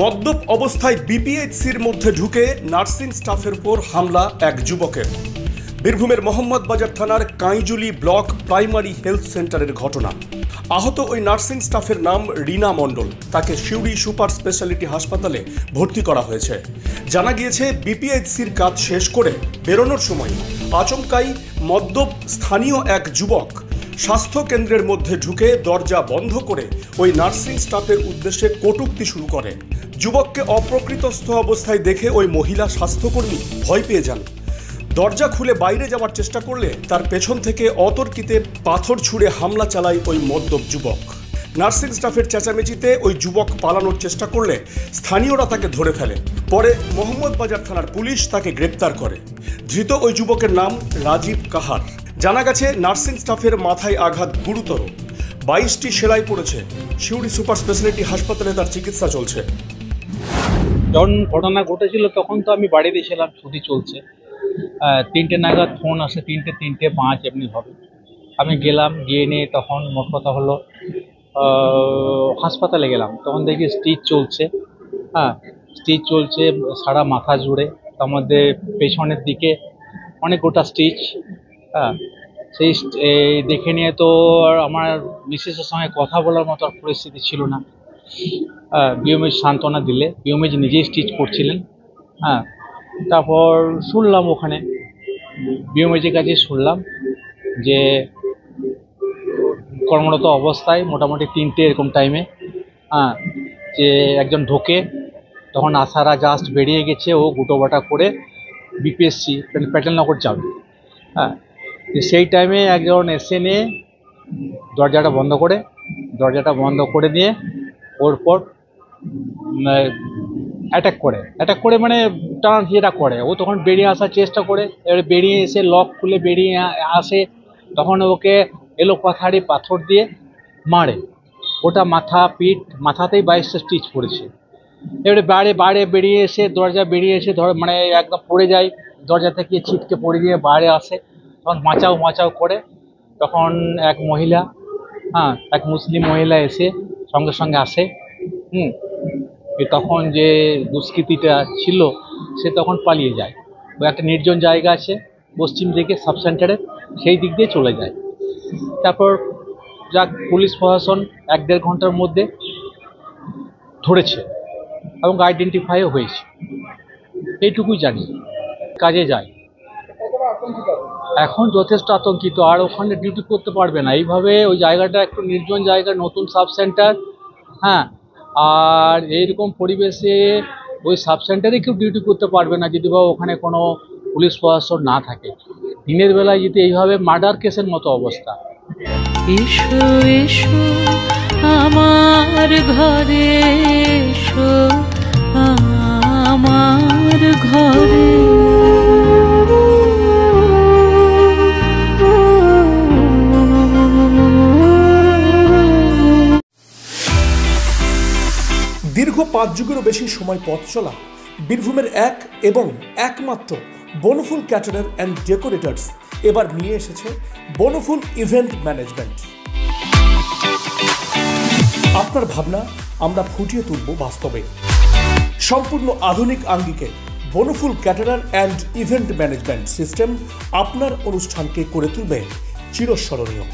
মদ্যপ অবস্থায় বিপিএইচসির মধ্যে ঢুকে নার্সিং স্টাফের উপর হামলা এক যুবকের। বীরভূমের মোহাম্মদবাজার থানার কাইজুলি ব্লক প্রাইমারি হেলথ সেন্টারের ঘটনা। আহত ওই নার্সিং স্টাফের নাম রীনা মণ্ডল। তাকে সিউড়ি সুপার স্পেশালিটি হাসপাতালে ভর্তি করা হয়েছে। জানা গিয়েছে বিপিএইচসির কাজ শেষ করে বেরোনোর সময় আচমকাই মদ্যপ স্থানীয় এক যুবক স্বাস্থ্য কেন্দ্রের মধ্যে ঢুকে দরজা বন্ধ করে ওই নার্সিং স্টাফের উদ্দেশ্যে কটূক্তি শুরু করে। যুবককে অপ্রকৃতস্থ অবস্থায় দেখে ওই মহিলা স্বাস্থ্যকর্মী ভয় পেয়ে যান। দরজা খুলে বাইরে যাওয়ার চেষ্টা করলে তার পেছন থেকে অতর্কিতে পাথর ছুঁড়ে হামলা চালায় ওই মদ্যপ যুবক। নার্সিং স্টাফের চেঁচামেচিতে ওই যুবক পালানোর চেষ্টা করলে স্থানীয়রা তাকে ধরে ফেলে। পরে মোহাম্মদবাজার থানার পুলিশ তাকে গ্রেপ্তার করে। ধৃত ওই যুবকের নাম রাজীব কাহার। জানা গেছে নার্সিং স্টাফের মাথায় আঘাত গুরুতর, 22টি সেলাই পড়েছে। সিউড়ি সুপার স্পেশালিটি হাসপাতালে তার চিকিৎসা চলছে। যখন ঘটনা ঘটেছিল তখন তো আমি বাড়িতে ছিলাম, ছুটি চলছে। 3টে নাগাদ ফোন আসে, 3:05 এমনি হবে। আমি গেলাম, গিয়ে নিয়ে তখন মোট কথা হলো হাসপাতালে গেলাম। তখন দেখি স্টিচ চলছে, স্টিচ চলছে সারা মাথা জুড়ে। তার মধ্যে পেছনের দিকে অনেক গোটা স্টিচ। সেই দেখে নিয়ে তো আমার মিসেসের সঙ্গে কথা বলার মতো পরিস্থিতি ছিল না। বিএমএইচ সান্ত্বনা দিলে, বিএমএইচ নিজেই স্টিচ করছিলেন। তারপর শুনলাম ওখানে বিএমএইচের কাছে শুনলাম যে কর্মরত অবস্থায় মোটামুটি 3টে এরকম টাইমে যে একজন ঢোকে, তখন আশারা জাস্ট বেরিয়ে গেছে, ও গুটোবাটা করে বিপিএসসি প্যাটেলনগর যাবে। সেই টাইমে একজন এসে নিয়ে দরজাটা বন্ধ করে দিয়ে ওর পর অ্যাটাক করে মানে টান যেটা করে, ও তখন বেরিয়ে আসার চেষ্টা করে। এবারে বেরিয়ে এসে লক খুলে বেরিয়ে আসে, তখন ওকে এলো পাথাড়ি পাথর দিয়ে মারে। ওটা মাথা পিঠ মাথাতেই 22টা স্টিচ পড়েছে। এবারে বাইরে বেরিয়ে এসে দরজা বেরিয়ে এসে মানে একদম পড়ে যায়, দরজা থেকে ছিটকে পড়ে গিয়ে বাইরে আসে। তখন মাচাও করে তখন এক মহিলা, এক মুসলিম মহিলা এসে সঙ্গে আসে। তখন যে দুষ্কৃতীটা ছিল সে তখন পালিয়ে যায়। ওই একটা নির্জন জায়গা আছে পশ্চিম দিকে সাব সেন্টারের, সেই দিক দিয়ে চলে যায়। তারপর যাক পুলিশ প্রশাসন 1-1.5 ঘন্টার মধ্যে ধরেছে এবং আইডেন্টিফাইও হয়েছে। এইটুকুই জানি। কাজে যায়, এখন যথেষ্ট আতঙ্কিত, আর ওখানে ডিউটি করতে পারবে না। এইভাবে ওই জায়গাটা একটু নির্জন জায়গা, নতুন সাব সেন্টার, আর এইরকম পরিবেশে ওই সাব সেন্টারে কেউ ডিউটি করতে পারবে না যদি বা ওখানে কোনো পুলিশ প্রশাসন না থাকে। দিনের বেলায় যদি এইভাবে মার্ডার কেসের মতো অবস্থা। এসো এসো আমার ঘরে, এসো আমার ঘরে। দীর্ঘ 5 যুগেরও বেশি সময় পথ চলা বীরভূমের এক এবং একমাত্র বনফুল ক্যাটারার অ্যান্ড ডেকোরেটার্স এবার নিয়ে এসেছে বনফুল ইভেন্ট ম্যানেজমেন্ট। আপনার ভাবনা আমরা ফুটিয়ে তুলব বাস্তবে। সম্পূর্ণ আধুনিক আঙ্গিকে Bonphul caterer and event management system আপনার অনুষ্ঠানকে করে তুলবে চিরস্মরণীয়।